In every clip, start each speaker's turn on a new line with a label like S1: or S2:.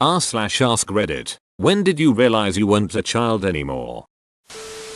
S1: r/ask Reddit. When did you realize you weren't a child anymore?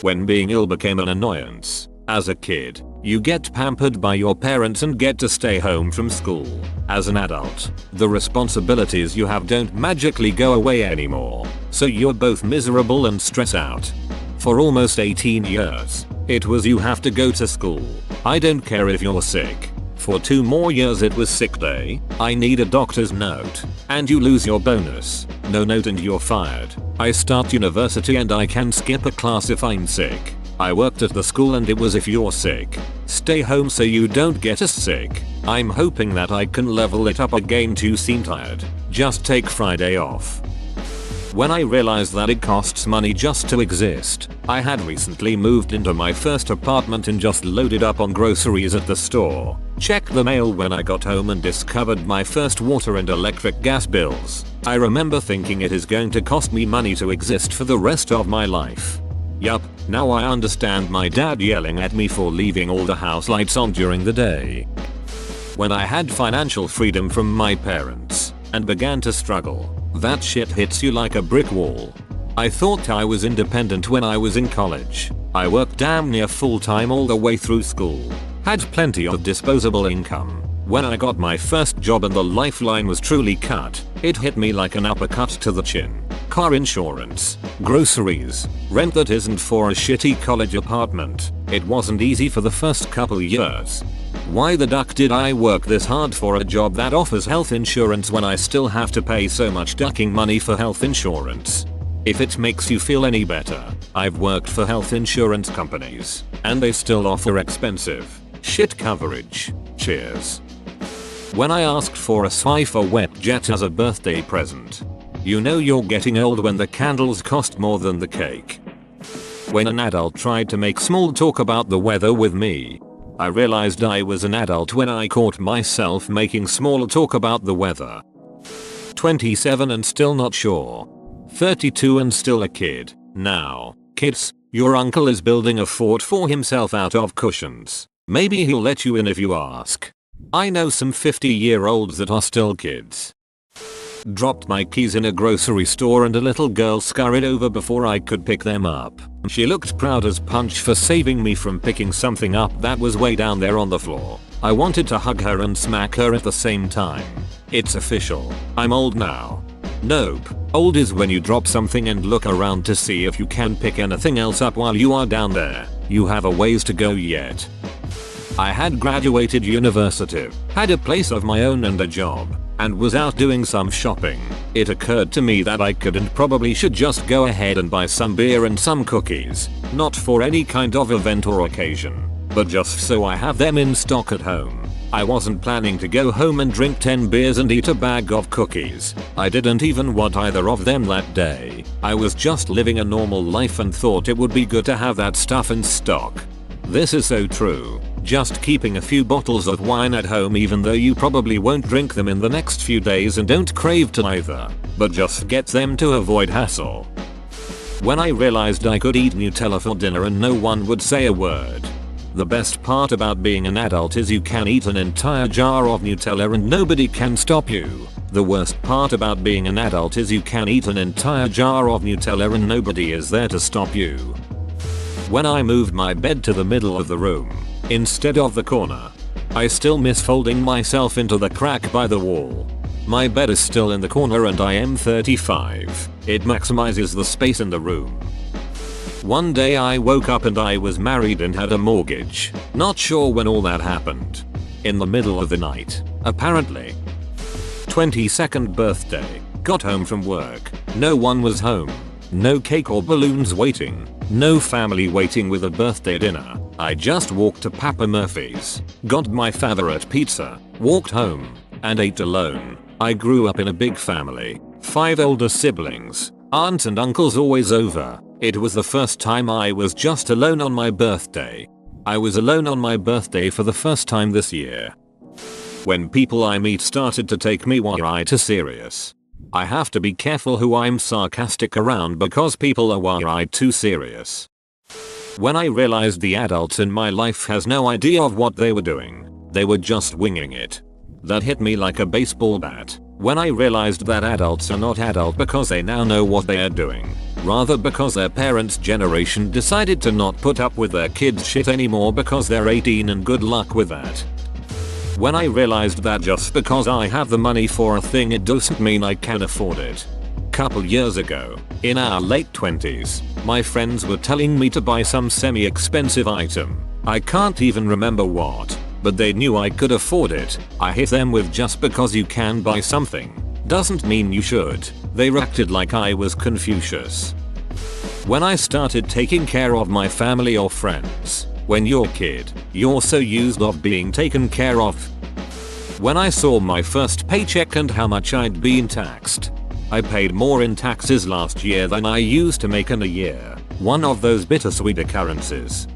S1: When being ill became an annoyance. As a kid, you get pampered by your parents and get to stay home from school. As an adult, the responsibilities you have don't magically go away anymore, so you're both miserable and stressed out. For almost 18 years, it was you have to go to school. I don't care if you're sick. For 2 more years it was sick day, I need a doctor's note, and you lose your bonus. No note and you're fired. I start university and I can skip a class if I'm sick. I worked at the school and it was if you're sick, stay home so you don't get as sick. I'm hoping that I can level it up again. You seem tired. Just take Friday off. When I realized that it costs money just to exist. I had recently moved into my first apartment and just loaded up on groceries at the store. Checked the mail when I got home and discovered my first water and electric gas bills. I remember thinking it is going to cost me money to exist for the rest of my life. Yup, now I understand my dad yelling at me for leaving all the house lights on during the day. When I had financial freedom from my parents and began to struggle, that shit hits you like a brick wall. I thought I was independent when I was in college. I worked damn near full time all the way through school. Had plenty of disposable income. When I got my first job and the lifeline was truly cut, it hit me like an uppercut to the chin. Car insurance, groceries, rent that isn't for a shitty college apartment. It wasn't easy for the first couple years. Why the duck did I work this hard for a job that offers health insurance when I still have to pay so much ducking money for health insurance? If it makes you feel any better, I've worked for health insurance companies, and they still offer expensive shit coverage. Cheers. When I asked for a Swiffer wet jet as a birthday present. You know you're getting old when the candles cost more than the cake. When an adult tried to make small talk about the weather with me. I realized I was an adult when I caught myself making small talk about the weather. 27 and still not sure. 32 and still a kid. Now, kids, your uncle is building a fort for himself out of cushions. Maybe he'll let you in if you ask. I know some 50-year-olds that are still kids. Dropped my keys in a grocery store and a little girl scurried over before I could pick them up. She looked proud as punch for saving me from picking something up that was way down there on the floor. I wanted to hug her and smack her at the same time. It's official. I'm old now. Nope. Old is when you drop something and look around to see if you can pick anything else up while you are down there. You have a ways to go yet. I had graduated university, had a place of my own and a job, and was out doing some shopping. It occurred to me that I could and probably should just go ahead and buy some beer and some cookies, not for any kind of event or occasion, but just so I have them in stock at home. I wasn't planning to go home and drink 10 beers and eat a bag of cookies. I didn't even want either of them that day. I was just living a normal life and thought it would be good to have that stuff in stock. This is so true. Just keeping a few bottles of wine at home even though you probably won't drink them in the next few days and don't crave to either, but just get them to avoid hassle. When I realized I could eat Nutella for dinner and no one would say a word. The best part about being an adult is you can eat an entire jar of Nutella and nobody can stop you. The worst part about being an adult is you can eat an entire jar of Nutella and nobody is there to stop you. When I moved my bed to the middle of the room, instead of the corner, I still miss folding myself into the crack by the wall. My bed is still in the corner and I am 35. It maximizes the space in the room. One day I woke up and I was married and had a mortgage. Not sure when all that happened. In the middle of the night, apparently. 22nd birthday. Got home from work. No one was home. No cake or balloons waiting. No family waiting with a birthday dinner. I just walked to Papa Murphy's, got my favorite pizza, walked home, and ate alone. I grew up in a big family. 5 older siblings, aunts and uncles always over. It was the first time I was just alone on my birthday. I was alone on my birthday for the first time this year. When people I meet started to take me way too serious. I have to be careful who I'm sarcastic around because people are way too serious. When I realized the adults in my life has no idea of what they were doing. They were just winging it. That hit me like a baseball bat. When I realized that adults are not adult because they now know what they are doing, rather because their parents' generation decided to not put up with their kids' shit anymore because they're 18 and good luck with that. When I realized that just because I have the money for a thing it doesn't mean I can afford it. Couple years ago, in our late 20s, my friends were telling me to buy some semi-expensive item. I can't even remember what, but they knew I could afford it. I hit them with just because you can buy something doesn't mean you should. They reacted like I was Confucius. When I started taking care of my family or friends, when you're a kid, you're so used of being taken care of. When I saw my first paycheck and how much I'd been taxed, I paid more in taxes last year than I used to make in a year. One of those bittersweet occurrences.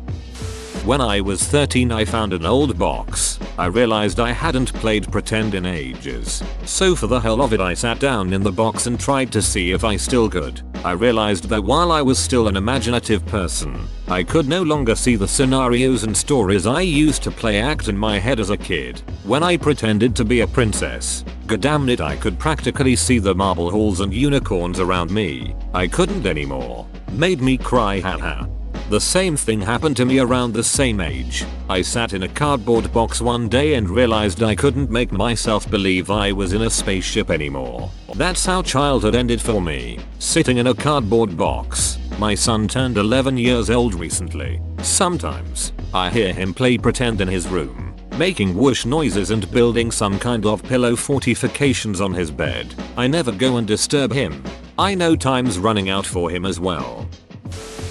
S1: When I was 13 I found an old box. I realized I hadn't played pretend in ages. So for the hell of it I sat down in the box and tried to see if I still could. I realized that while I was still an imaginative person, I could no longer see the scenarios and stories I used to play act in my head as a kid. When I pretended to be a princess, goddamn it I could practically see the marble halls and unicorns around me. I couldn't anymore. Made me cry haha. The same thing happened to me around the same age. I sat in a cardboard box one day and realized I couldn't make myself believe I was in a spaceship anymore. That's how childhood ended for me. Sitting in a cardboard box. My son turned 11 years old recently. Sometimes, I hear him play pretend in his room, making whoosh noises and building some kind of pillow fortifications on his bed. I never go and disturb him. I know time's running out for him as well.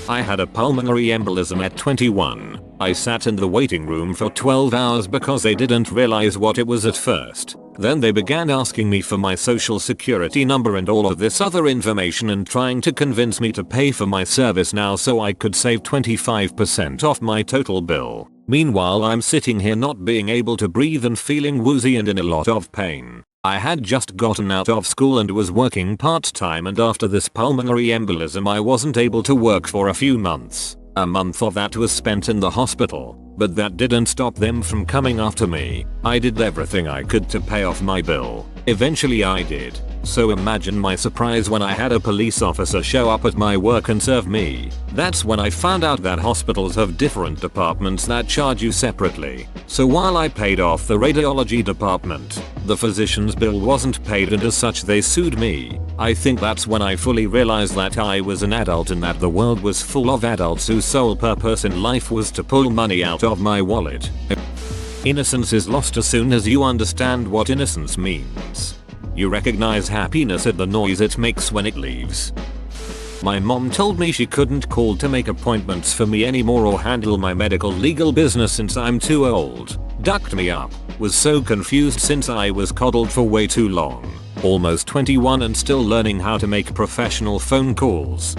S1: I had a pulmonary embolism at 21. I sat in the waiting room for 12 hours because they didn't realize what it was at first. Then they began asking me for my social security number and all of this other information and trying to convince me to pay for my service now so I could save 25% off my total bill. Meanwhile I'm sitting here not being able to breathe and feeling woozy and in a lot of pain. I had just gotten out of school and was working part-time, and after this pulmonary embolism I wasn't able to work for a few months. A month of that was spent in the hospital, but that didn't stop them from coming after me. I did everything I could to pay off my bill. Eventually I did. So imagine my surprise when I had a police officer show up at my work and serve me. That's when I found out that hospitals have different departments that charge you separately. So while I paid off the radiology department, the physician's bill wasn't paid and as such they sued me. I think that's when I fully realized that I was an adult and that the world was full of adults whose sole purpose in life was to pull money out of my wallet. Innocence is lost as soon as you understand what innocence means. You recognize happiness at the noise it makes when it leaves. My mom told me she couldn't call to make appointments for me anymore or handle my medical legal business since I'm too old. Ducked me up. Was so confused since I was coddled for way too long. Almost 21 and still learning how to make professional phone calls.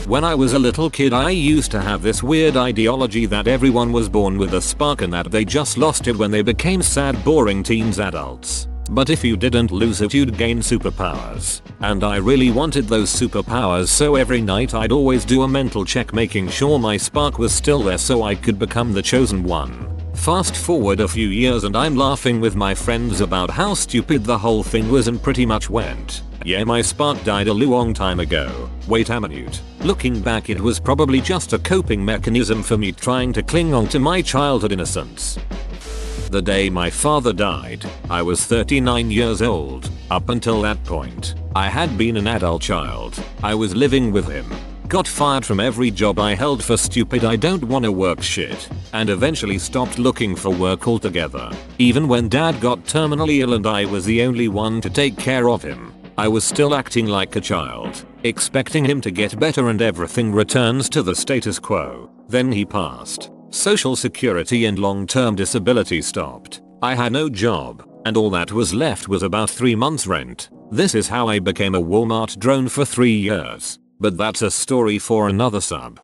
S1: When I was a little kid I used to have this weird ideology that everyone was born with a spark and that they just lost it when they became sad boring teens adults. But if you didn't lose it you'd gain superpowers. And I really wanted those superpowers, so every night I'd always do a mental check making sure my spark was still there so I could become the chosen one. Fast forward a few years and I'm laughing with my friends about how stupid the whole thing was and pretty much went, yeah, my spark died a long time ago. Wait a minute. Looking back it was probably just a coping mechanism for me trying to cling on to my childhood innocence. The day my father died, I was 39 years old. Up until that point, I had been an adult child. I was living with him. Got fired from every job I held for stupid I don't wanna work shit, and eventually stopped looking for work altogether. Even when dad got terminally ill and I was the only one to take care of him, I was still acting like a child, expecting him to get better and everything returns to the status quo. Then he passed. Social security and long-term disability stopped. I had no job, and all that was left was about 3 months rent. This is how I became a Walmart drone for 3 years. But that's a story for another sub.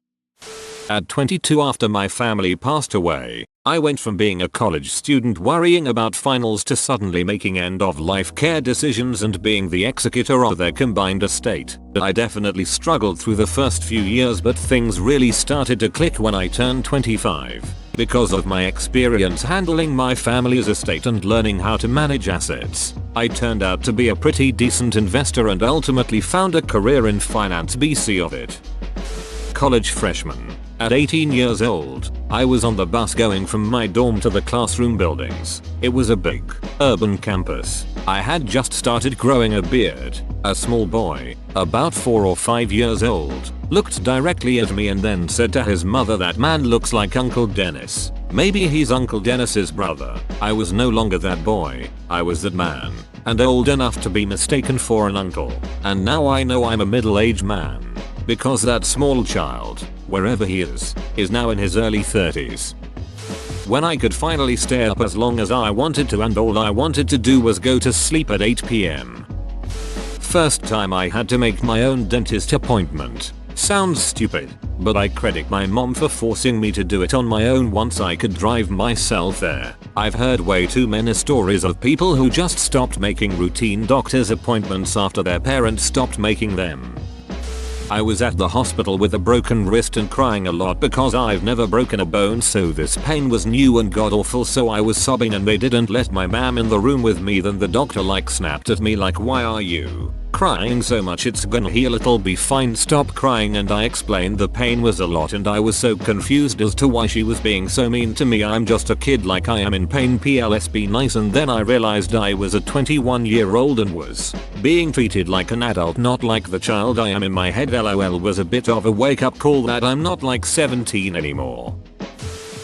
S1: At 22 after my family passed away, I went from being a college student worrying about finals to suddenly making end-of-life care decisions and being the executor of their combined estate. I definitely struggled through the first few years, but things really started to click when I turned 25. Because of my experience handling my family's estate and learning how to manage assets, I turned out to be a pretty decent investor and ultimately found a career in finance BC of it. College freshman. At 18 years old, I was on the bus going from my dorm to the classroom buildings. It was a big, urban campus. I had just started growing a beard. A small boy, about 4 or 5 years old, looked directly at me and then said to his mother, "That man looks like Uncle Dennis. Maybe he's Uncle Dennis's brother." I was no longer that boy, I was that man, and old enough to be mistaken for an uncle. And now I know I'm a middle-aged man. Because that small child, wherever he is now in his early 30s. When I could finally stay up as long as I wanted to and all I wanted to do was go to sleep at 8 PM. First time I had to make my own dentist appointment. Sounds stupid, but I credit my mom for forcing me to do it on my own once I could drive myself there. I've heard way too many stories of people who just stopped making routine doctor's appointments after their parents stopped making them. I was at the hospital with a broken wrist and crying a lot because I've never broken a bone, so this pain was new and god awful, so I was sobbing and they didn't let my mom in the room with me. Then the doctor snapped at me like, "Why are you crying so much? It's gonna heal, it'll be fine, stop crying." And I explained the pain was a lot and I was so confused as to why she was being so mean to me. I'm just a kid, like I am in pain, PLS be nice. And then I realized I was a 21-year-old and was being treated like an adult, not like the child I am. In my head, LOL was a bit of a wake-up call that I'm not like 17 anymore.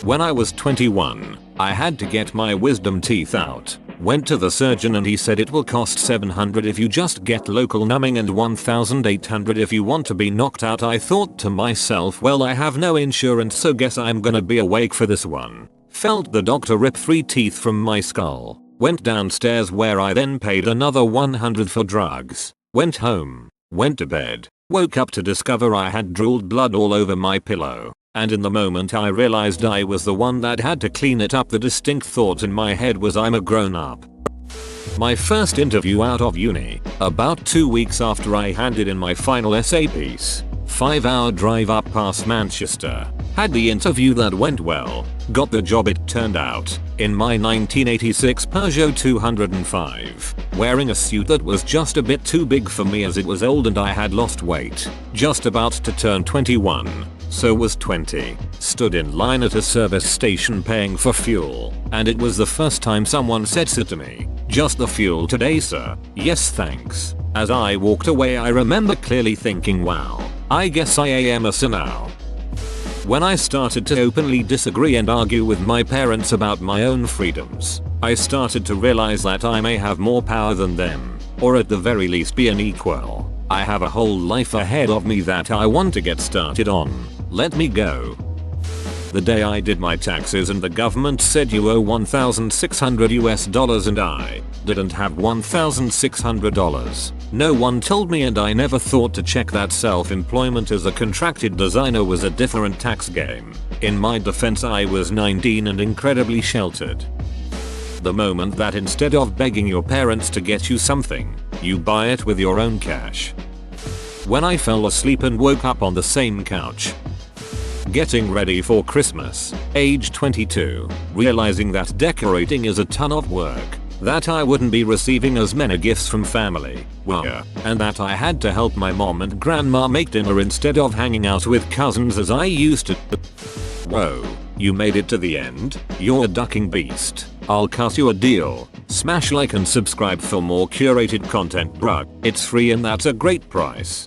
S1: When I was 21, I had to get my wisdom teeth out. Went to the surgeon and he said it will cost $700 if you just get local numbing and $1,800 if you want to be knocked out. I thought to myself, well, I have no insurance, so guess I'm gonna be awake for this one. Felt the doctor rip 3 teeth from my skull. Went downstairs where I then paid another $100 for drugs. Went home. Went to bed. Woke up to discover I had drooled blood all over my pillow. And in the moment I realized I was the one that had to clean it up. The distinct thought in my head was, I'm a grown up. My first interview out of uni, about 2 weeks after I handed in my final essay piece. 5-hour drive up past Manchester. Had the interview that went well. Got the job, it turned out, in my 1986 Peugeot 205. Wearing a suit that was just a bit too big for me as it was old and I had lost weight. Just about to turn 21. So was 20. Stood in line at a service station paying for fuel. And it was the first time someone said so to me. "Just the fuel today, sir?" "Yes, thanks." As I walked away I remember clearly thinking, wow, I guess I am a sinner now. When I started to openly disagree and argue with my parents about my own freedoms, I started to realize that I may have more power than them, or at the very least be an equal. I have a whole life ahead of me that I want to get started on. Let me go. The day I did my taxes and the government said you owe $1,600 and I didn't have $1,600. No one told me and I never thought to check that self-employment as a contracted designer was a different tax game. In my defense, I was 19 and incredibly sheltered. The moment that instead of begging your parents to get you something, you buy it with your own cash. When I fell asleep and woke up on the same couch, getting ready for Christmas, age 22, realizing that decorating is a ton of work, that I wouldn't be receiving as many gifts from family, and that I had to help my mom and grandma make dinner instead of hanging out with cousins as I used to. Whoa, you made it to the end? You're a ducking beast. I'll cut you a deal. Smash like and subscribe for more curated content, bruh. It's free and that's a great price.